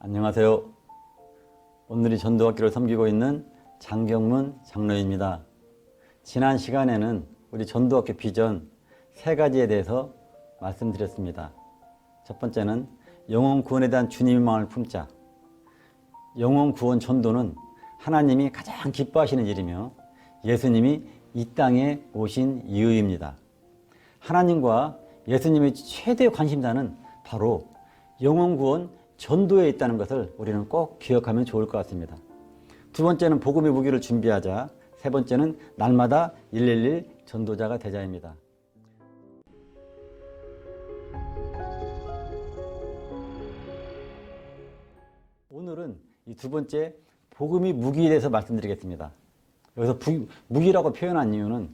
안녕하세요. 오늘이 전도학교를 섬기고 있는 장경문 장로입니다. 지난 시간에는 우리 전도학교 비전 3가지에 대해서 말씀드렸습니다. 첫 번째는 영혼 구원에 대한 주님의 마음을 품자. 영혼 구원 전도는 하나님이 가장 기뻐하시는 일이며 예수님이 이 땅에 오신 이유입니다. 하나님과 예수님의 최대 관심사는 바로 영혼 구원 전도에 있다는 것을 우리는 꼭 기억하면 좋을 것 같습니다. 두 번째는 복음의 무기를 준비하자. 세 번째는 날마다 111 전도자가 되자입니다. 오늘은 이 두 번째 복음의 무기에 대해서 말씀드리겠습니다. 여기서 무기라고 표현한 이유는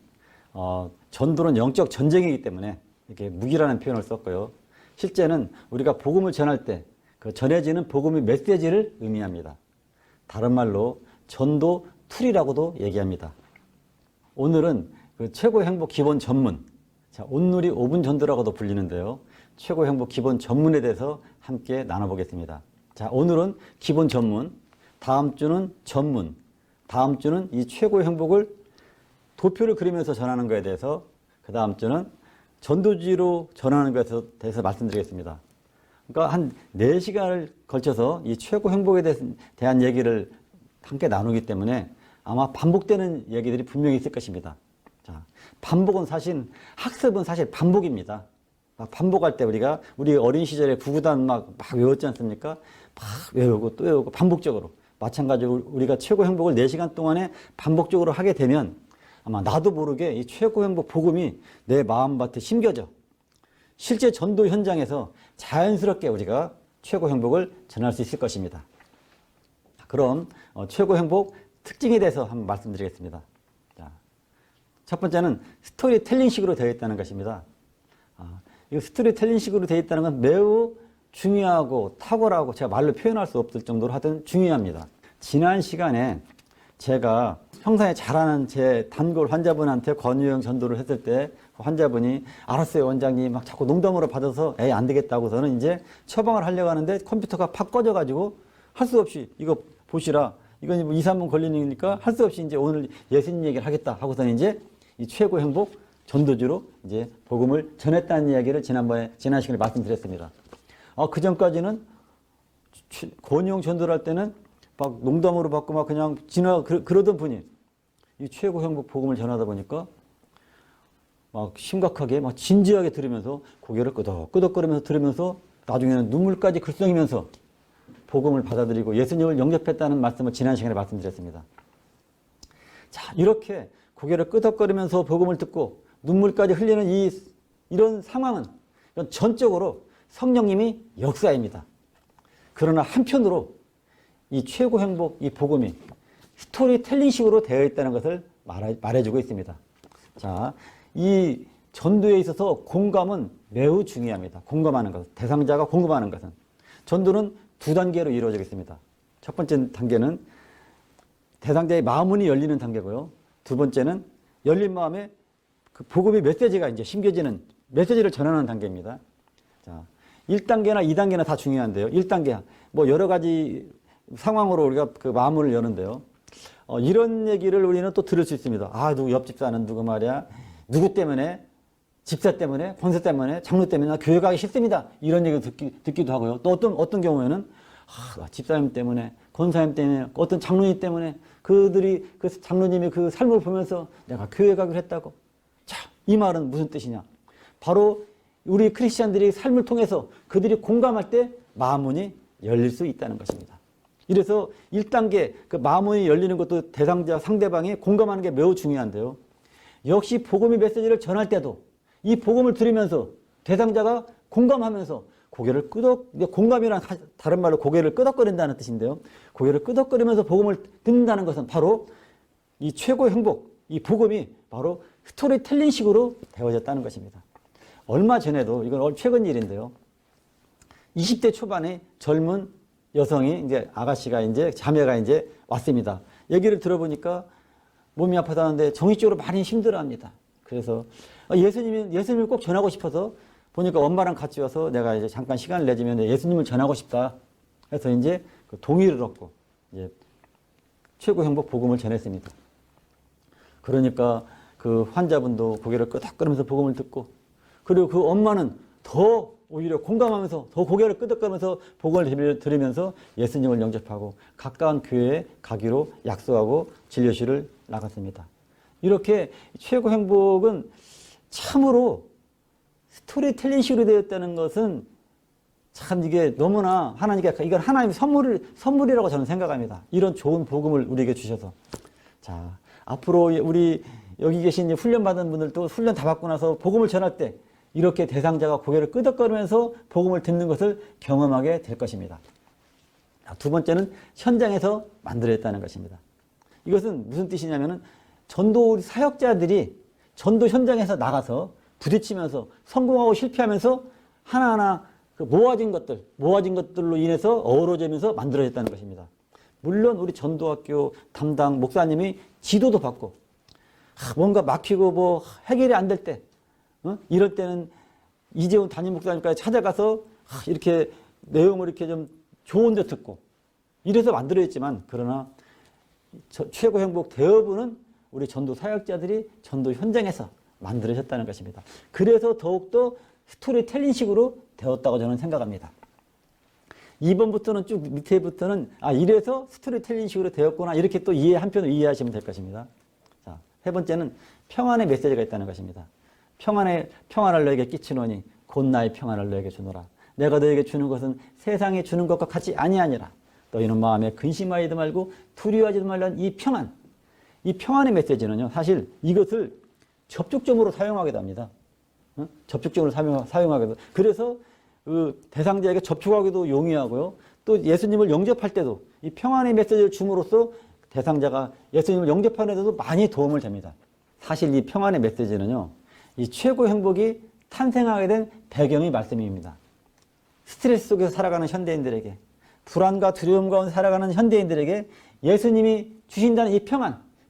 전도는 영적 전쟁이기 때문에 이렇게 무기라는 표현을 썼고요. 실제는 우리가 복음을 전할 때 그 전해지는 복음의 메시지를 의미합니다. 다른 말로 전도 툴이라고도 얘기합니다. 오늘은 그 최고 행복 기본 전문, 온누리 5분 전도라고도 불리는데요. 최고 행복 기본 전문에 대해서 함께 나눠보겠습니다. 자, 오늘은 기본 전문, 다음 주는 전문, 다음 주는 이 최고 행복을 도표를 그리면서 전하는 것에 대해서, 그 다음 주는 전도지로 전하는 것에 대해서 말씀드리겠습니다. 그러니까 한 4시간을 걸쳐서 이 최고 행복에 대한 얘기를 함께 나누기 때문에 아마 반복되는 얘기들이 분명히 있을 것입니다. 자, 반복은 사실, 학습은 사실 반복입니다. 막 반복할 때 우리 어린 시절에 구구단 막 외웠지 않습니까? 막 외우고 또 외우고 반복적으로. 마찬가지로 우리가 최고 행복을 4시간 동안에 반복적으로 하게 되면 아마 나도 모르게 이 최고 행복 복음이 내 마음밭에 심겨져. 실제 전도 현장에서 자연스럽게 우리가 최고 행복을 전할 수 있을 것입니다. 그럼 최고 행복 특징에 대해서 한번 말씀드리겠습니다. 자, 첫 번째는 스토리텔링식으로 되어 있다는 것입니다. 이 스토리텔링식으로 되어 있다는 건 매우 중요하고 탁월하고 제가 말로 표현할 수 없을 정도로 하여튼 중요합니다. 지난 시간에 제가 평소에 잘하는 제 단골 환자분한테 권유형 전도를 했을 때 환자분이 알았어요 원장님 막 자꾸 농담으로 받아서 에이 안 되겠다고 저는 이제 처방을 하려고 하는데 컴퓨터가 팍 꺼져가지고 할 수 없이 이거 보시라 이건 뭐 2, 3분 걸리니까 할 수 없이 이제 오늘 예수님 얘기를 하겠다 하고서는 이제 이 최고 행복 전도주로 이제 복음을 전했다는 이야기를 지난 시간에 말씀드렸습니다. 그 전까지는 권유형 전도를 할 때는 막 농담으로 받고 막 그냥 그러던 분이 이 최고 행복 복음을 전하다 보니까 막 심각하게 막 진지하게 들으면서 고개를 끄덕끄덕거리면서 들으면서 나중에는 눈물까지 글썽이면서 복음을 받아들이고 예수님을 영접했다는 말씀을 지난 시간에 말씀드렸습니다. 자, 이렇게 고개를 끄덕거리면서 복음을 듣고 눈물까지 흘리는 이런 상황은 전적으로 성령님이 역사입니다. 그러나 한편으로 이 최고 행복, 이 복음이 스토리텔링식으로 되어 있다는 것을 말해주고 있습니다. 자, 이 전도에 있어서 공감은 매우 중요합니다. 공감하는 것, 대상자가 공감하는 것은. 전도는 2단계로 이루어지고 있습니다. 첫 번째 단계는 대상자의 마음문이 열리는 단계고요. 두 번째는 열린 마음에 그 복음의 메시지가 이제 심겨지는 메시지를 전하는 단계입니다. 자, 1단계나 2단계나 다 중요한데요. 1단계, 뭐 여러 가지 상황으로 우리가 그 마음을 여는데요. 이런 얘기를 우리는 또 들을 수 있습니다. 누구 옆집 사는 누구 말이야. 누구 때문에, 집사 때문에, 권세 때문에, 장로 때문에 나 교회 가기 싫습니다. 이런 얘기를 듣기도 하고요. 또 어떤 경우에는 집사님 때문에, 권사님 때문에, 어떤 장로님 때문에 그 장로님의 그 삶을 보면서 내가 교회 가기로 했다고. 자, 이 말은 무슨 뜻이냐. 바로 우리 크리스찬들이 삶을 통해서 그들이 공감할 때 마음문이 열릴 수 있다는 것입니다. 이래서 1단계 그 마음문이 열리는 것도 대상자 상대방이 공감하는 게 매우 중요한데요. 역시 복음의 메시지를 전할 때도 이 복음을 들으면서 대상자가 공감하면서 고개를 공감이란 다른 말로 고개를 끄덕거린다는 뜻인데요. 고개를 끄덕거리면서 복음을 듣는다는 것은 바로 이 최고의 행복, 이 복음이 바로 스토리텔링식으로 되어졌다는 것입니다. 얼마 전에도 이건 최근 일인데요. 20대 초반의 젊은 여성이 이제 아가씨가 이제 자매가 이제 왔습니다. 얘기를 들어보니까 몸이 아프다는데 정신적으로 많이 힘들어합니다. 그래서 예수님을 꼭 전하고 싶어서 보니까 엄마랑 같이 와서 내가 이제 잠깐 시간을 내주면 예수님을 전하고 싶다. 해서 이제 그 동의를 얻고 이제 최고 행복 복음을 전했습니다. 그러니까 그 환자분도 고개를 끄덕거리면서 복음을 듣고, 그리고 그 엄마는 더 오히려 공감하면서 더 고개를 끄덕거리면서 복음을 들으면서 예수님을 영접하고 가까운 교회에 가기로 약속하고 진료실을 나갔습니다. 이렇게 최고 행복은 참으로 스토리텔링식으로 되었다는 것은 참 이게 너무나 하나님께, 이건 하나님의 선물이라고 저는 생각합니다. 이런 좋은 복음을 우리에게 주셔서. 자, 앞으로 우리 여기 계신 훈련받은 분들도 훈련 다 받고 나서 복음을 전할 때 이렇게 대상자가 고개를 끄덕거리면서 복음을 듣는 것을 경험하게 될 것입니다. 자, 두 번째는 현장에서 만들어냈다는 것입니다. 이것은 무슨 뜻이냐면은 전도 사역자들이 전도 현장에서 나가서 부딪히면서 성공하고 실패하면서 하나하나 그 모아진 것들로 인해서 어우러지면서 만들어졌다는 것입니다. 물론 우리 전도학교 담당 목사님이 지도도 받고 뭔가 막히고 뭐 해결이 안 될 때, 이럴 때는 이재훈 담임 목사님까지 찾아가서 이렇게 내용을 이렇게 좀 좋은 데 듣고 이래서 만들어졌지만, 그러나 최고 행복 대부분은 우리 전도 사역자들이 전도 현장에서 만들어졌다는 것입니다. 그래서 더욱더 스토리텔링식으로 되었다고 저는 생각합니다. 2번부터는 쭉 밑에부터는 이래서 스토리텔링식으로 되었구나, 이렇게 또 한편으로 이해하시면 될 것입니다. 자, 세 번째는 평안의 메시지가 있다는 것입니다. 평안을 너에게 끼치노니 곧 나의 평안을 너에게 주노라. 내가 너에게 주는 것은 세상에 주는 것과 같이 아니하니라. 너희는 마음에 근심하지도 말고 두려워하지도 말라는 이 평안의 메시지는요, 사실 이것을 접촉점으로 사용하기도 합니다. 접촉점으로 사용하기도. 그래서 그 대상자에게 접촉하기도 용이하고요. 또 예수님을 영접할 때도 이 평안의 메시지를 줌으로써 대상자가 예수님을 영접하는 데도 많이 도움을 줍니다. 사실 이 평안의 메시지는요, 이 최고 행복이 탄생하게 된 배경이 말씀입니다. 스트레스 속에서 살아가는 현대인들에게, 불안과 두려움 가운데 살아가는 현대인들에게 예수님이 주신다는 이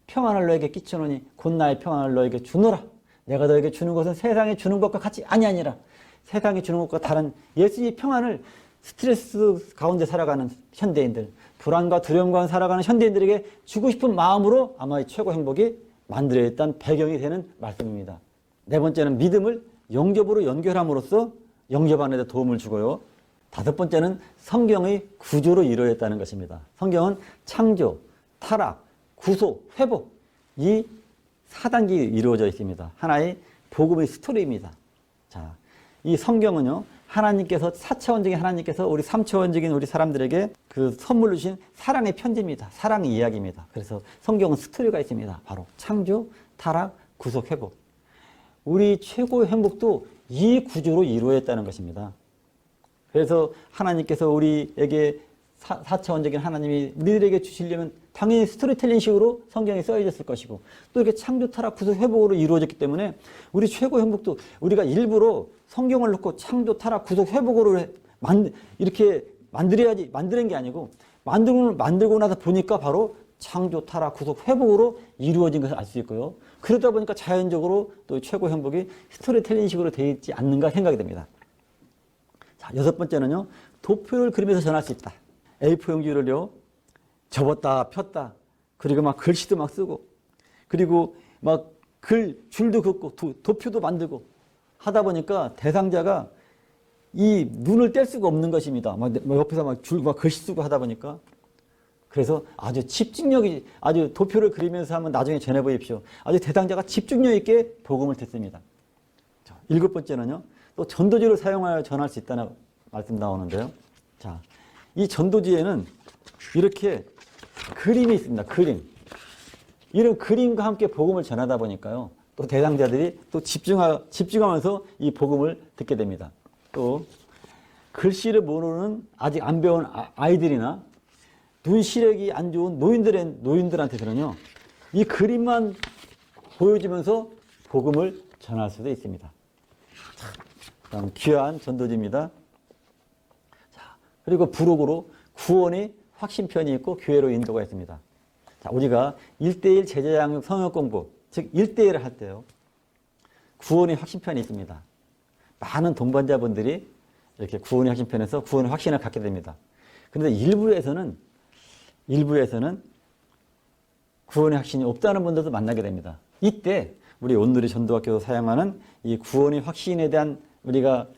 평안을 너에게 끼쳐놓으니 곧 나의 평안을 너에게 주노라. 내가 너에게 주는 것은 세상에 주는 것과 같이 아니하니라. 세상에 주는 것과 다른 예수님의 평안을 스트레스 가운데 살아가는 현대인들, 불안과 두려움 가운데 살아가는 현대인들에게 주고 싶은 마음으로 아마 이 최고 행복이 만들어졌던 배경이 되는 말씀입니다. 네 번째는 믿음을 영접으로 연결함으로써 영접하는 데 도움을 주고요. 다섯 번째는 성경의 구조로 이루어졌다는 것입니다. 성경은 창조, 타락, 구속, 회복, 이 4단계 이루어져 있습니다. 하나의 복음의 스토리입니다. 자, 이 성경은요, 하나님께서 4차원적인 하나님께서 우리 3차원적인 우리 사람들에게 그 선물로 주신 사랑의 편지입니다. 사랑의 이야기입니다. 그래서 성경은 스토리가 있습니다. 바로 창조, 타락, 구속, 회복. 우리 최고의 행복도 이 구조로 이루어졌다는 것입니다. 그래서 하나님께서 우리에게 4차원적인 하나님이 우리들에게 주시려면 당연히 스토리텔링식으로 성경에 써있을 것이고, 또 이렇게 창조, 타락, 구속, 회복으로 이루어졌기 때문에 우리 최고 행복도 우리가 일부러 성경을 놓고 창조, 타락, 구속, 회복으로 이렇게 만드는 게 아니고, 만들고 나서 보니까 바로 창조, 타락, 구속, 회복으로 이루어진 것을 알 수 있고요. 그러다 보니까 자연적으로 또 최고 행복이 스토리텔링식으로 되어 있지 않는가 생각이 됩니다. 자, 여섯 번째는요, 도표를 그리면서 전할 수 있다. A4 용지를요, 접었다 폈다, 그리고 막 글씨도 막 쓰고, 그리고 막 줄도 긋고 도표도 만들고 하다 보니까 대상자가 이 눈을 뗄 수가 없는 것입니다. 막 옆에서 막 글씨 쓰고 하다 보니까. 그래서 아주 집중력이, 아주 도표를 그리면서 하면 나중에 전해 보십시오. 아주 대상자가 집중력 있게 복음을 듣습니다. 자, 일곱 번째는요, 또 전도지를 사용하여 전할 수 있다는 말씀 나오는데요. 자, 이 전도지에는 이렇게 그림이 있습니다. 그림. 이런 그림과 함께 복음을 전하다 보니까요, 또 대상자들이 또 집중하면서 이 복음을 듣게 됩니다. 또 글씨를 모르는 아직 안 배운 아이들이나 눈 시력이 안 좋은 노인들한테는요, 이 그림만 보여주면서 복음을 전할 수도 있습니다. 참 귀한 전도지입니다. 자, 그리고 부록으로 구원의 확신편이 있고 교회로 인도가 있습니다. 자, 우리가 1:1 제자양육 성역 공부, 즉 1:1을 할 때요, 구원의 확신편이 있습니다. 많은 동반자분들이 이렇게 구원의 확신편에서 구원의 확신을 갖게 됩니다. 그런데 일부에서는 구원의 확신이 없다는 분들도 만나게 됩니다. 이때 우리 온누리 전도학교에서 사용하는 이 구원의 확신에 대한 우리가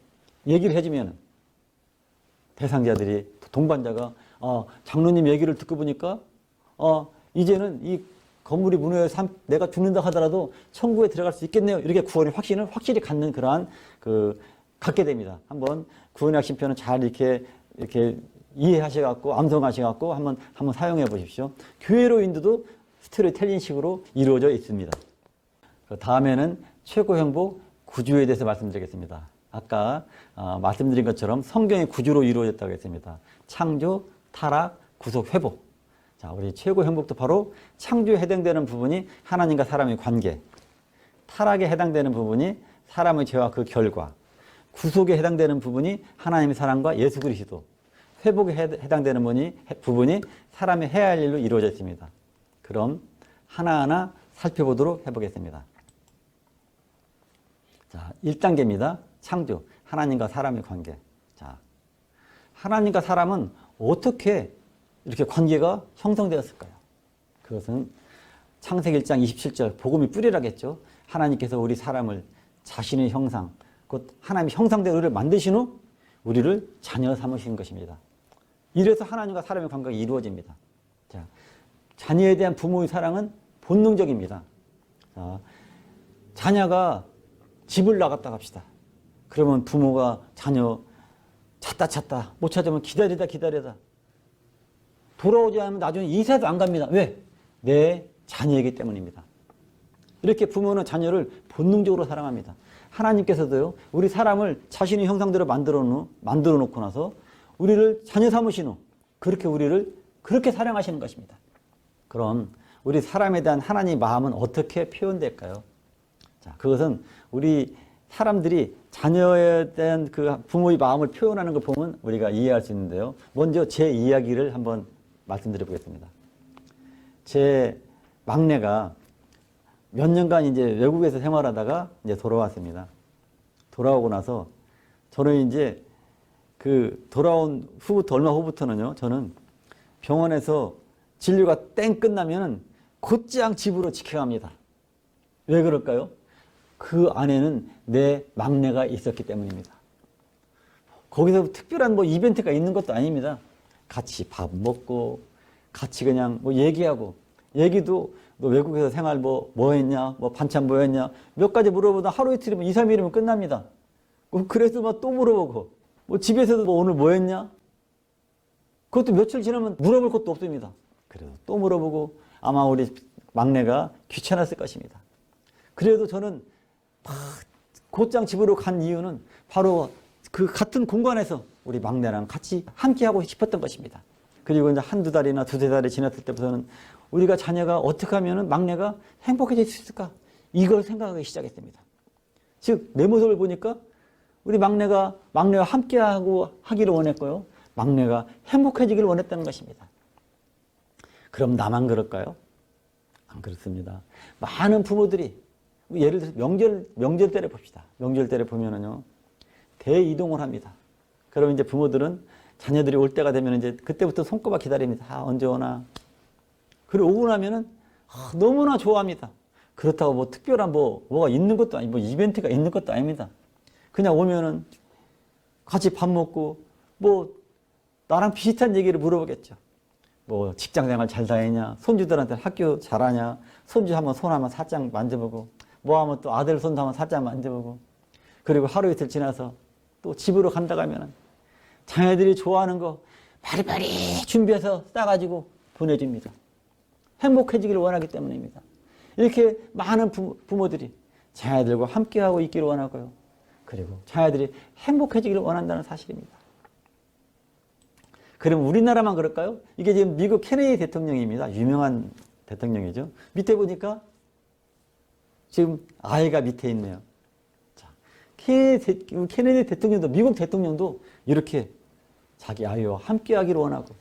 얘기를 해주면 대상자들이, 동반자가 장로님 얘기를 듣고 보니까 이제는 이 건물이 무너져서 내가 죽는다 하더라도 천국에 들어갈 수 있겠네요. 이렇게 구원의 확신을 확실히 갖는 그러한 갖게 됩니다. 한번 구원의 확신편은 잘 이렇게 이해하셔갖고 암송하셔갖고 한번 사용해 보십시오. 교회로 인도도 스토리텔링식으로 이루어져 있습니다. 다음에는 최고 행복 구주에 대해서 말씀드리겠습니다. 아까 말씀드린 것처럼 성경의 구주로 이루어졌다고 했습니다. 창조, 타락, 구속, 회복. 자, 우리 최고 행복도 바로 창조에 해당되는 부분이 하나님과 사람의 관계, 타락에 해당되는 부분이 사람의 죄와 그 결과, 구속에 해당되는 부분이 하나님의 사랑과 예수 그리스도, 회복에 해당되는 부분이 사람의 해야 할 일로 이루어져 있습니다. 그럼 하나하나 살펴보도록 해보겠습니다. 자, 1단계입니다. 창조, 하나님과 사람의 관계. 자, 하나님과 사람은 어떻게 이렇게 관계가 형성되었을까요? 그것은 창세기 1장 27절 복음이 뿌리라겠죠. 하나님께서 우리 사람을 자신의 형상, 곧 하나님의 형상대로 우리를 만드신 후 우리를 자녀 삼으신 것입니다. 이래서 하나님과 사람의 관계가 이루어집니다. 자, 자녀에 대한 부모의 사랑은 본능적입니다. 자, 자녀가 집을 나갔다 갑시다. 그러면 부모가 자녀 찾다 못 찾으면 기다리다 돌아오지 않으면 나중에 이사도 안 갑니다. 왜? 내 자녀이기 때문입니다. 이렇게 부모는 자녀를 본능적으로 사랑합니다. 하나님께서도요, 우리 사람을 자신의 형상대로 만들어 놓고 나서 우리를 자녀 삼으신 후 그렇게 우리를 그렇게 사랑하시는 것입니다. 그럼 우리 사람에 대한 하나님의 마음은 어떻게 표현될까요? 자, 그것은 우리 사람들이 자녀에 대한 그 부모의 마음을 표현하는 걸 보면 우리가 이해할 수 있는데요. 먼저 제 이야기를 한번 말씀드려 보겠습니다. 제 막내가 몇 년간 이제 외국에서 생활하다가 이제 돌아왔습니다. 돌아오고 나서 저는 이제 돌아온 후부터, 얼마 후부터는요, 저는 병원에서 진료가 땡 끝나면은 곧장 집으로 지켜갑니다. 왜 그럴까요? 그 안에는 내 막내가 있었기 때문입니다. 거기서 특별한 이벤트가 있는 것도 아닙니다. 같이 밥 먹고, 같이 그냥 얘기하고, 얘기도 너 외국에서 생활 뭐 했냐, 반찬 뭐 했냐, 몇 가지 물어보다 하루 이틀이면 2, 3일이면 끝납니다. 그래서 또 물어보고, 집에서도 오늘 뭐 했냐? 그것도 며칠 지나면 물어볼 것도 없습니다. 그래서 또 물어보고, 아마 우리 막내가 귀찮았을 것입니다. 그래도 저는 곧장 집으로 간 이유는 바로 그 같은 공간에서 우리 막내랑 같이 함께하고 싶었던 것입니다. 그리고 이제 한두 달이나 두세 달이 지났을 때부터는 우리가 자녀가 어떻게 하면 막내가 행복해질 수 있을까? 이걸 생각하기 시작했습니다. 즉, 내 모습을 보니까 우리 막내와 함께하고 하기를 원했고요. 막내가 행복해지기를 원했다는 것입니다. 그럼 나만 그럴까요? 안 그렇습니다. 많은 부모들이, 예를 들어서 명절 때를 봅시다. 명절 때를 보면은요, 대이동을 합니다. 그럼 이제 부모들은 자녀들이 올 때가 되면 이제 그때부터 손꼽아 기다립니다. 언제 오나. 그리고 오고 나면은 너무나 좋아합니다. 그렇다고 특별한 뭐가 있는 것도 아니고 이벤트가 있는 것도 아닙니다. 그냥 오면은 같이 밥 먹고 나랑 비슷한 얘기를 물어보겠죠. 직장 생활 잘 다니냐, 손주들한테 학교 잘하냐, 손주 한번 손 한번 살짝 만져보고, 하면 또 아들 손도 한번 살짝 만져보고, 그리고 하루 이틀 지나서 또 집으로 간다고 하면은 자녀들이 좋아하는 거 바리바리 준비해서 싸가지고 보내줍니다. 행복해지기를 원하기 때문입니다. 이렇게 많은 부모들이 자녀들과 함께하고 있기를 원하고요. 그리고 자녀들이 행복해지기를 원한다는 사실입니다. 그럼 우리나라만 그럴까요? 이게 지금 미국 케네디 대통령입니다. 유명한 대통령이죠. 밑에 보니까 지금 아이가 밑에 있네요. 자, 케네디 대통령도, 미국 대통령도 이렇게 자기 아이와 함께 하기를 원하고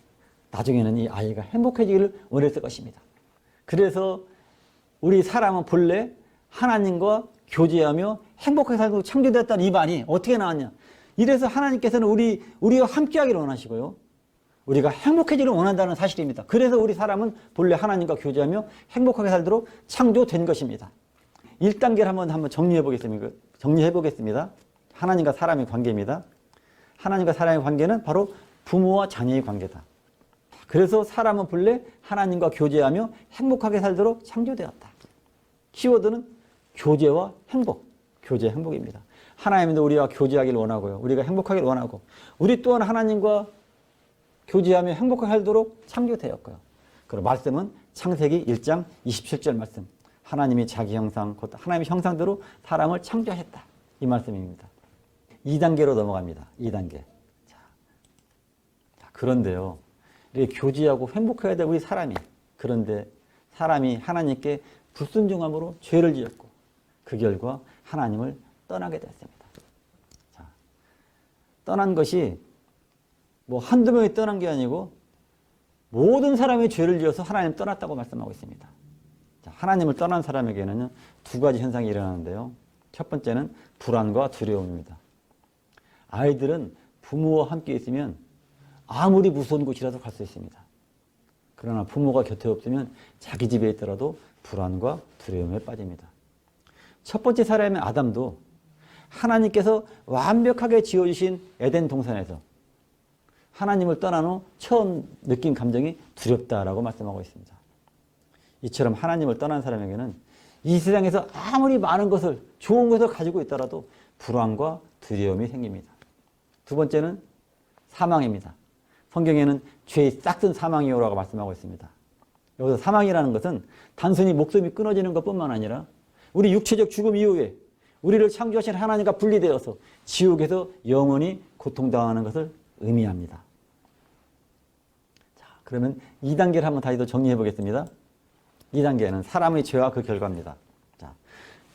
나중에는 이 아이가 행복해지기를 원했을 것입니다. 그래서 우리 사람은 본래 하나님과 교제하며 행복하게 살고 창조되었다는 이 말이 어떻게 나왔냐. 이래서 하나님께서는 우리와 함께 하기를 원하시고요. 우리가 행복해지를 원한다는 사실입니다. 그래서 우리 사람은 본래 하나님과 교제하며 행복하게 살도록 창조된 것입니다. 1단계를 한번 정리해 보겠습니다. 하나님과 사람의 관계입니다. 하나님과 사람의 관계는 바로 부모와 자녀의 관계다. 그래서 사람은 본래 하나님과 교제하며 행복하게 살도록 창조되었다. 키워드는 교제와 행복, 교제 행복입니다. 하나님도 우리와 교제하기를 원하고요. 우리가 행복하기를 원하고 우리 또한 하나님과 교제하며 행복하게 살도록 창조되었고요. 그리고 말씀은 창세기 1장 27절 말씀. 하나님이 자기 형상, 곧 하나님의 형상대로 사람을 창조하셨다. 이 말씀입니다. 2단계로 넘어갑니다. 2단계. 자, 그런데요. 이렇게 교제하고 행복해야 될 우리 사람이. 그런데 사람이 하나님께 불순종함으로 죄를 지었고 그 결과 하나님을 떠나게 됐습니다. 자, 떠난 것이 뭐 한두 명이 떠난 게 아니고 모든 사람이 죄를 지어서 하나님 떠났다고 말씀하고 있습니다. 자, 하나님을 떠난 사람에게는 두 가지 현상이 일어나는데요. 첫 번째는 불안과 두려움입니다. 아이들은 부모와 함께 있으면 아무리 무서운 곳이라도 갈 수 있습니다. 그러나 부모가 곁에 없으면 자기 집에 있더라도 불안과 두려움에 빠집니다. 첫 번째 사람의 아담도 하나님께서 완벽하게 지어주신 에덴 동산에서 하나님을 떠난 후 처음 느낀 감정이 두렵다라고 말씀하고 있습니다. 이처럼 하나님을 떠난 사람에게는 이 세상에서 아무리 많은 것을, 좋은 것을 가지고 있더라도 불안과 두려움이 생깁니다. 두 번째는 사망입니다. 성경에는 죄의 싹든 사망이요라고 말씀하고 있습니다. 여기서 사망이라는 것은 단순히 목숨이 끊어지는 것뿐만 아니라 우리 육체적 죽음 이후에 우리를 창조하신 하나님과 분리되어서 지옥에서 영원히 고통당하는 것을 의미합니다. 자, 그러면 2단계를 한번 다시 더 정리해 보겠습니다. 2단계는 사람의 죄와 그 결과입니다. 자,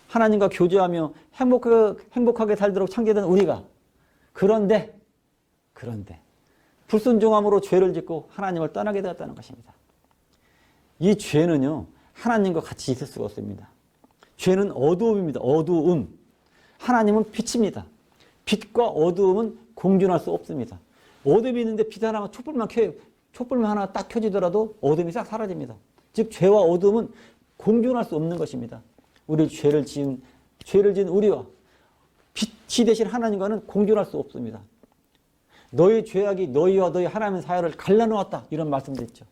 하나님과 교제하며 행복하게 살도록 창조된 우리가 그런데 불순종함으로 죄를 짓고 하나님을 떠나게 되었다는 것입니다. 이 죄는요, 하나님과 같이 있을 수가 없습니다. 죄는 어두움입니다. 어두움. 하나님은 빛입니다. 빛과 어두움은 공존할 수 없습니다. 어둠이 있는데 빛 하나만 촛불만 하나 딱 켜지더라도 어둠이 싹 사라집니다. 즉 죄와 어둠은 공존할 수 없는 것입니다. 우리 죄를 지은 우리와 빛이 되신 하나님과는 공존할 수 없습니다. 너희 죄악이 너희와 너희 하나님의 사이를 갈라놓았다. 이런 말씀도 있죠.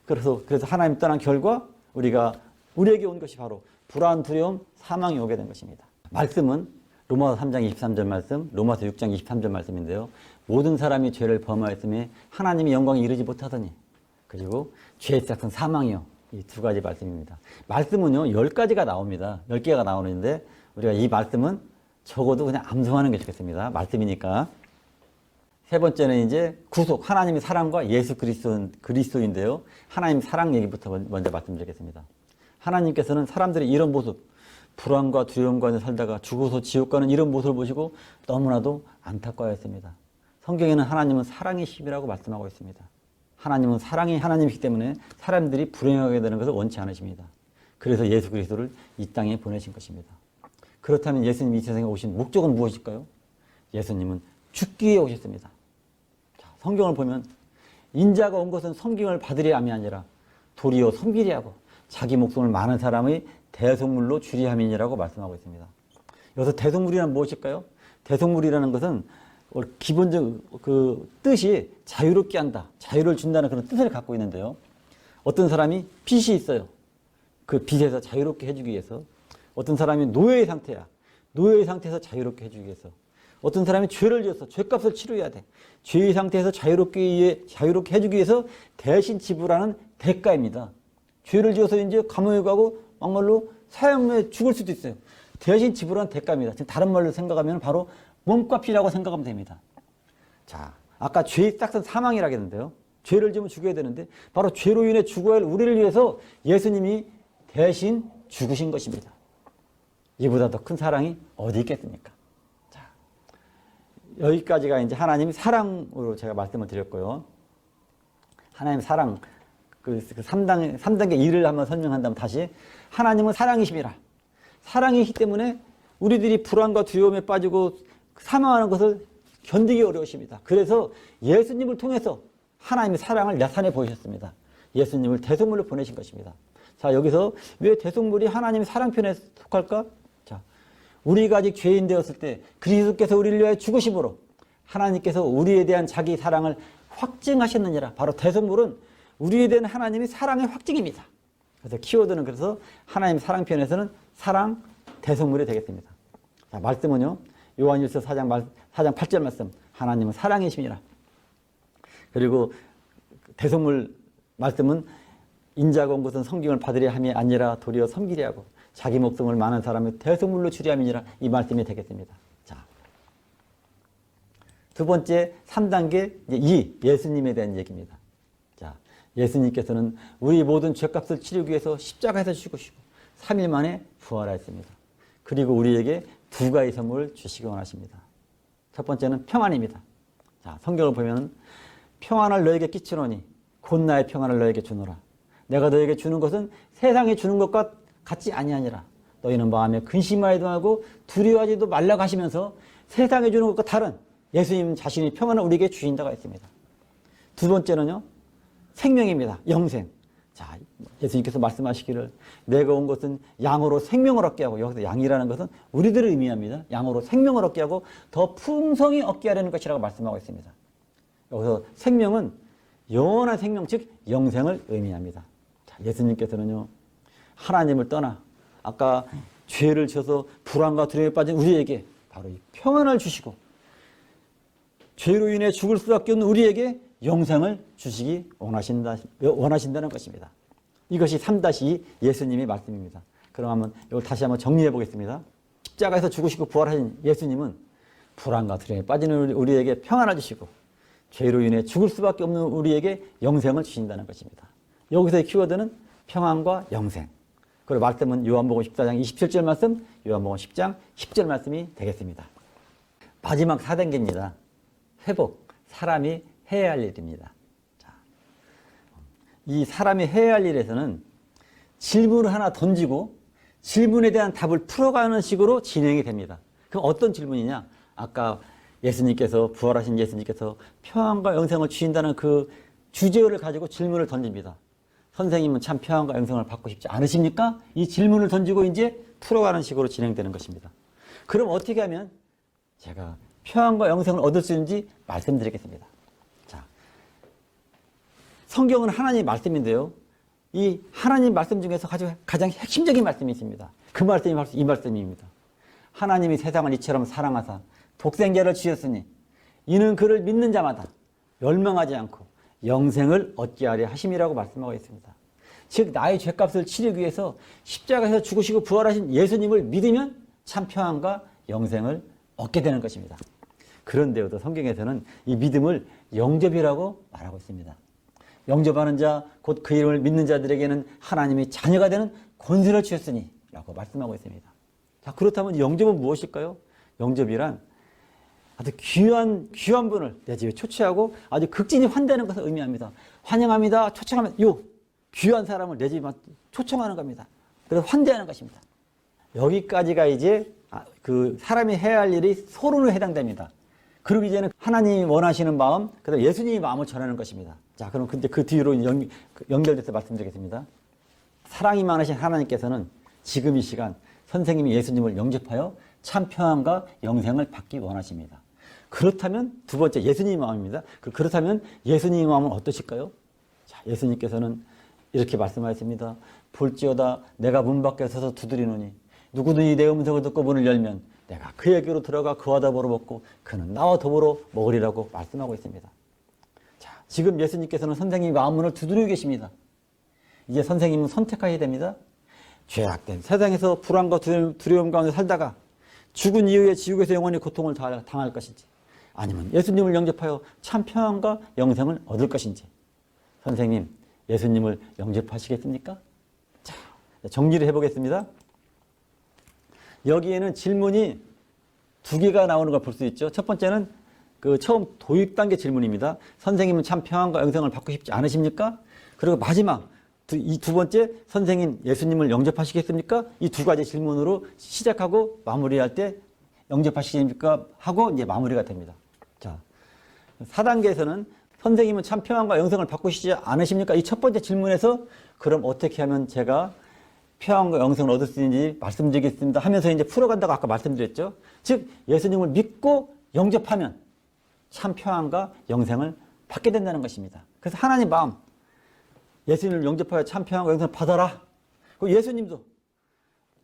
그래서 하나님 떠난 결과 우리에게 온 것이 바로 불안, 두려움, 사망이 오게 된 것입니다. 말씀은 로마서 3장 23절 말씀, 로마서 6장 23절 말씀인데요. 모든 사람이 죄를 범하였으며 하나님의 영광에 이르지 못하더니 그리고 죄의 시작은 사망이요. 이 두 가지 말씀입니다. 말씀은요 10가지가 나옵니다. 10개가 나오는데 우리가 이 말씀은 적어도 그냥 암송하는 게 좋겠습니다. 말씀이니까. 세 번째는 이제 구속, 하나님의 사랑과 예수 그리스도인데요. 하나님 사랑 얘기부터 먼저 말씀드리겠습니다. 하나님께서는 사람들의 이런 모습, 불안과 두려움과 살다가 죽어서 지옥 가는 이런 모습을 보시고 너무나도 안타까워했습니다. 성경에는 하나님은 사랑이심이라고 말씀하고 있습니다. 하나님은 사랑이 하나님이기 때문에 사람들이 불행하게 되는 것을 원치 않으십니다. 그래서 예수 그리스도를 이 땅에 보내신 것입니다. 그렇다면 예수님이 이 세상에 오신 목적은 무엇일까요? 예수님은 죽기 위해 오셨습니다. 자, 성경을 보면 인자가 온 것은 섬김을 받으려 함이 아니라 도리어 섬기려 하고 자기 목숨을 많은 사람의 대속물로 주리 함이니라고 말씀하고 있습니다. 여기서 대속물이란 무엇일까요? 대속물이라는 것은 기본적 그 뜻이 자유롭게 한다, 자유를 준다는 그런 뜻을 갖고 있는데요. 어떤 사람이 빚이 있어요. 그 빚에서 자유롭게 해주기 위해서. 어떤 사람이 노예의 상태야. 노예의 상태에서 자유롭게 해주기 위해서. 어떤 사람이 죄를 지어서 죄값을 치러야 돼. 죄의 상태에서 자유롭게 해주기 위해서 대신 지불하는 대가입니다. 죄를 지어서 이제 감옥에 가고 막말로 사형에 죽을 수도 있어요. 대신 지불하는 대가입니다. 지금 다른 말로 생각하면 바로 몸값이라고 생각하면 됩니다. 자, 아까 죄의 싹은 사망이라고 했는데요. 죄를 지으면 죽어야 되는데 바로 죄로 인해 죽어야 할 우리를 위해서 예수님이 대신 죽으신 것입니다. 이보다 더 큰 사랑이 어디 있겠습니까? 자, 여기까지가 이제 하나님의 사랑으로 제가 말씀을 드렸고요. 하나님의 사랑, 그 3단계 일을 한번 설명한다면 다시 하나님은 사랑이심이라. 사랑이기 때문에 우리들이 불안과 두려움에 빠지고 사망하는 것을 견디기 어려우십니다. 그래서 예수님을 통해서 하나님의 사랑을 나타내 보이셨습니다. 예수님을 대속물로 보내신 것입니다. 자, 여기서 왜 대속물이 하나님의 사랑편에 속할까? 자, 우리가 아직 죄인 되었을 때 그리스도께서 우리를 위하여 죽으심으로 하나님께서 우리에 대한 자기 사랑을 확증하셨느니라. 바로 대속물은 우리에 대한 하나님의 사랑의 확증입니다. 그래서 키워드는 그래서 하나님 사랑편에서는 사랑 대속물이 되겠습니다. 자, 말씀은요. 요한일서 4장 8절 말씀. 하나님은 사랑이심이라. 그리고 대속물 말씀은 인자가 온 것은 성경을 받으려 함이 아니라 도리어 섬기려 하고 자기 목숨을 많은 사람의 대속물로 주려 함이니라. 이 말씀이 되겠습니다. 자, 두 번째 3단계 예수님에 대한 얘기입니다. 자, 예수님께서는 우리 모든 죄값을 치르기 위해서 십자가에서 죽으시고 3일 만에 부활하였습니다. 그리고 우리에게 두 가지 선물을 주시기 원하십니다. 첫 번째는 평안입니다. 자, 성경을 보면 평안을 너에게 끼치노니 곧 나의 평안을 너에게 주노라. 내가 너에게 주는 것은 세상에 주는 것과 같지 아니하니라. 너희는 마음에 근심하지도 말고 두려워하지도 말라고 하시면서 세상에 주는 것과 다른 예수님 자신이 평안을 우리에게 주신다고 했습니다. 두 번째는요. 생명입니다. 영생. 자, 예수님께서 말씀하시기를 내가 온 것은 양으로 생명을 얻게 하고, 여기서 양이라는 것은 우리들을 의미합니다. 양으로 생명을 얻게 하고 더 풍성히 얻게 하려는 것이라고 말씀하고 있습니다. 여기서 생명은 영원한 생명, 즉 영생을 의미합니다. 자, 예수님께서는요. 하나님을 떠나 아까 죄를 지어서 불안과 두려움에 빠진 우리에게 바로 이 평안을 주시고 죄로 인해 죽을 수밖에 없는 우리에게 영생을 주시기 원하신다는 것입니다. 이것이 3-2 예수님의 말씀입니다. 그럼 한번 이걸 다시 한번 정리해 보겠습니다. 십자가에서 죽으시고 부활하신 예수님은 불안과 두려움에 빠지는 우리에게 평안을 주시고 죄로 인해 죽을 수밖에 없는 우리에게 영생을 주신다는 것입니다. 여기서의 키워드는 평안과 영생. 그리고 말씀은 요한복음 14장 27절 말씀, 요한복음 10장 10절 말씀이 되겠습니다. 마지막 4단계입니다. 회복, 사람이 해야 할 일입니다. 자, 이 사람이 해야 할 일에서는 질문을 하나 던지고 질문에 대한 답을 풀어가는 식으로 진행이 됩니다. 그럼 어떤 질문이냐? 아까 예수님께서 부활하신 예수님께서 평안과 영생을 주신다는 그 주제를 가지고 질문을 던집니다. 선생님은 참 평안과 영생을 받고 싶지 않으십니까? 이 질문을 던지고 이제 풀어가는 식으로 진행되는 것입니다. 그럼 어떻게 하면 제가 평안과 영생을 얻을 수 있는지 말씀드리겠습니다. 자, 성경은 하나님의 말씀인데요. 이 하나님 말씀 중에서 가장 핵심적인 말씀이 있습니다. 그 말씀이 바로 이 말씀입니다. 하나님이 세상을 이처럼 사랑하사 독생자를 주셨으니 이는 그를 믿는 자마다 멸망하지 않고 영생을 얻게 하려 하심이라고 말씀하고 있습니다. 즉 나의 죄값을 치르기 위해서 십자가에서 죽으시고 부활하신 예수님을 믿으면 참 평안과 영생을 얻게 되는 것입니다. 그런데도 성경에서는 이 믿음을 영접이라고 말하고 있습니다. 영접하는 자, 곧 그 이름을 믿는 자들에게는 하나님의 자녀가 되는 권세를 주셨으니 라고 말씀하고 있습니다. 자, 그렇다면 영접은 무엇일까요? 영접이란 아주 귀한 분을 내 집에 초청하고 아주 극진히 환대하는 것을 의미합니다. 환영합니다. 초청하면 요 귀한 사람을 내 집에 초청하는 겁니다. 그래서 환대하는 것입니다. 여기까지가 이제 그 사람이 해야 할 일이 서론에 해당됩니다. 그리고 이제는 하나님이 원하시는 마음, 그다음에 예수님의 마음을 전하는 것입니다. 자, 그럼 근데 그 뒤로 연결돼서 말씀드리겠습니다. 사랑이 많으신 하나님께서는 지금 이 시간 선생님이 예수님을 영접하여 참 평안과 영생을 받기 원하십니다. 그렇다면 두 번째 예수님의 마음입니다. 그렇다면 예수님의 마음은 어떠실까요? 자, 예수님께서는 이렇게 말씀하셨습니다. 볼지어다 내가 문 밖에 서서 두드리노니 누구든지 내 음성을 듣고 문을 열면 내가 그에게로 들어가 그와 더불어 먹고 그는 나와 더불어 먹으리라고 말씀하고 있습니다. 자, 지금 예수님께서는 선생님의 마음문을 두드리고 계십니다. 이제 선생님은 선택하셔야 됩니다. 죄악된 세상에서 불안과 두려움 가운데 살다가 죽은 이후에 지옥에서 영원히 고통을 당할 것인지 아니면 예수님을 영접하여 참 평안과 영생을 얻을 것인지 선생님 예수님을 영접하시겠습니까? 자, 정리를 해보겠습니다. 여기에는 질문이 두 개가 나오는 걸 볼 수 있죠. 첫 번째는 그 처음 도입 단계 질문입니다. 선생님은 참 평안과 영생을 받고 싶지 않으십니까? 그리고 마지막 이 두 번째 선생님 예수님을 영접하시겠습니까? 이 두 가지 질문으로 시작하고 마무리할 때 영접하시겠습니까? 하고 이제 마무리가 됩니다. 자, 4단계에서는 선생님은 참 평안과 영생을 바꾸시지 않으십니까? 이 첫 번째 질문에서 그럼 어떻게 하면 제가 평안과 영생을 얻을 수 있는지 말씀드리겠습니다 하면서 이제 풀어간다고 아까 말씀드렸죠. 즉 예수님을 믿고 영접하면 참 평안과 영생을 받게 된다는 것입니다. 그래서 하나님 마음, 예수님을 영접하여 참 평안과 영생을 받아라. 그리고 예수님도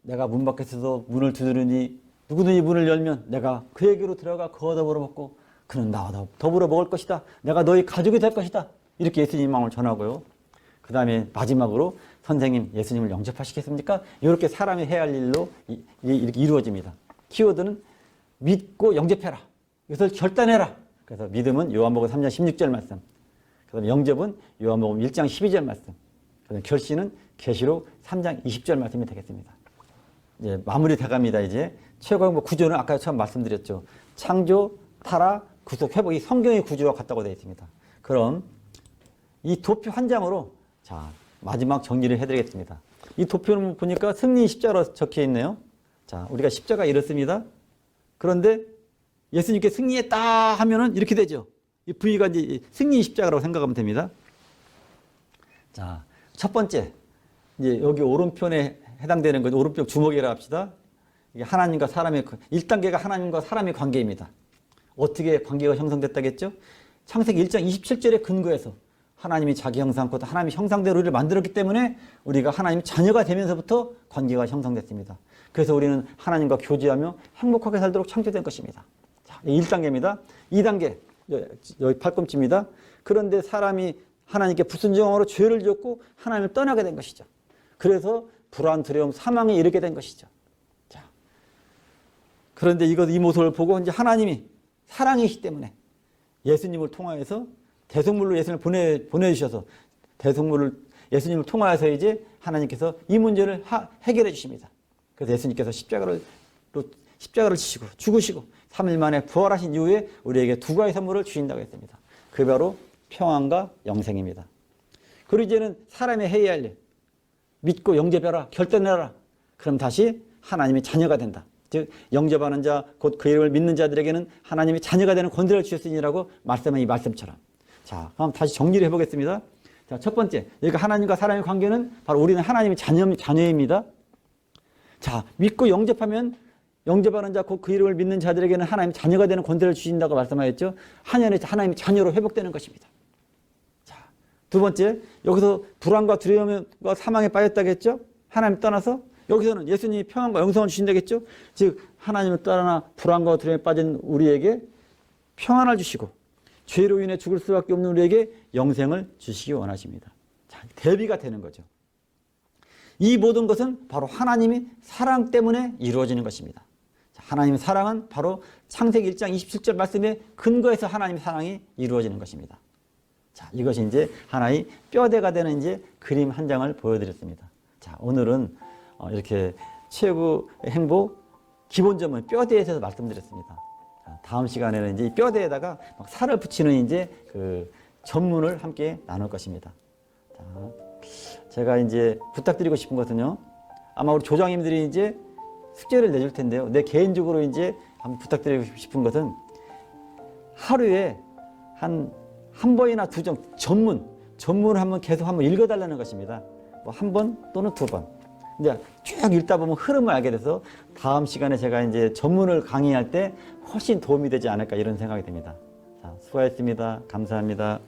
내가 문 밖에서도 문을 두드리니 누구든지 문을 열면 내가 그에게로 들어가 그와 더불어 먹고 그는 나와 더불어 먹을 것이다. 내가 너희 가족이 될 것이다. 이렇게 예수님 마음을 전하고요. 그 다음에 마지막으로 선생님 예수님을 영접하시겠습니까? 이렇게 사람이 해야 할 일로 이렇게 이루어집니다. 키워드는 믿고 영접해라. 이것을 결단해라. 그래서 믿음은 요한복음 3장 16절 말씀. 그 다음에 영접은 요한복음 1장 12절 말씀. 그 다음에 결신은 계시록 3장 20절 말씀이 되겠습니다. 이제 마무리 돼갑니다. 이제 최고의 구조는 아까 처음 말씀드렸죠. 창조, 타락, 구속, 회복. 이 성경의 구조와 같다고 되어 있습니다. 그럼 이 도표 한 장으로 자 마지막 정리를 해드리겠습니다. 이 도표는 보니까 승리 십자가로 적혀 있네요. 자 우리가 십자가 이렇습니다. 그런데 예수님께 승리했다 하면은 이렇게 되죠. 이 V가 이제 승리 십자가라고 생각하면 됩니다. 자, 첫 번째, 이제 여기 오른편에 해당되는 건 오른쪽 주먹이라 합시다. 이게 하나님과 사람의 1단계가 하나님과 사람의 관계입니다. 어떻게 관계가 형성됐다겠죠? 창세기 1장 27절에 근거해서 하나님이 자기 형상껏 하나님의 형상대로 우리를 만들었기 때문에 우리가 하나님 자녀가 되면서부터 관계가 형성됐습니다. 그래서 우리는 하나님과 교제하며 행복하게 살도록 창조된 것입니다. 자, 1단계입니다. 2단계, 여기 팔꿈치입니다. 그런데 사람이 하나님께 불순종함으로 죄를 지었고 하나님을 떠나게 된 것이죠. 그래서 불안, 두려움, 사망에 이르게 된 것이죠. 자, 그런데 이 모습을 보고 이제 하나님이 사랑이시기 때문에 예수님을 통하여서 대속물로 예수님을 보내주셔서 예수님을 통하여서 이제 하나님께서 이 문제를 해결해 주십니다. 그래서 예수님께서 십자가를 지시고 죽으시고 3일 만에 부활하신 이후에 우리에게 두 가지 선물을 주신다고 했습니다. 그게 바로 평안과 영생입니다. 그리고 이제는 사람의 해야 할 일, 믿고 영접해라, 결단해라. 그럼 다시 하나님의 자녀가 된다. 즉 영접하는 자, 곧 그 이름을 믿는 자들에게는 하나님의 자녀가 되는 권세를 주셨으니라고 말씀한 이 말씀처럼. 자, 그럼 다시 정리를 해보겠습니다. 자, 첫 번째, 여기가 하나님과 사람의 관계는 바로 우리는 하나님의 자녀입니다. 자, 믿고 영접하면 영접하는 자, 곧 그 이름을 믿는 자들에게는 하나님의 자녀가 되는 권세를 주신다고 말씀하였죠. 하나님의 자녀로 회복되는 것입니다. 자, 두 번째, 여기서 불안과 두려움과 사망에 빠졌다겠죠. 하나님 떠나서 여기서는 예수님이 평안과 영생을 주신다겠죠. 즉 하나님을 떠나 불안과 두려움에 빠진 우리에게 평안을 주시고 죄로 인해 죽을 수밖에 없는 우리에게 영생을 주시기 원하십니다. 자, 대비가 되는 거죠. 이 모든 것은 바로 하나님의 사랑 때문에 이루어지는 것입니다. 자, 하나님의 사랑은 바로 창세기 1장 27절 말씀에 근거해서 하나님의 사랑이 이루어지는 것입니다. 자, 이것이 이제 하나의 뼈대가 되는 이제 그림 한 장을 보여드렸습니다. 자, 오늘은 이렇게 최고 행복 기본점은 뼈대에 대해서 말씀드렸습니다. 자, 다음 시간에는 이제 이 뼈대에다가 막 살을 붙이는 이제 그 전문을 함께 나눌 것입니다. 자, 제가 이제 부탁드리고 싶은 것은요. 아마 우리 조장님들이 이제 숙제를 내줄 텐데요. 내 개인적으로 이제 한번 부탁드리고 싶은 것은 하루에 한 번이나 두 점 전문을 한번 계속 한번 읽어달라는 것입니다. 뭐 한 번 또는 두 번. 이제 쭉 읽다 보면 흐름을 알게 돼서 다음 시간에 제가 이제 전문을 강의할 때 훨씬 도움이 되지 않을까 이런 생각이 듭니다. 자, 수고하셨습니다. 감사합니다.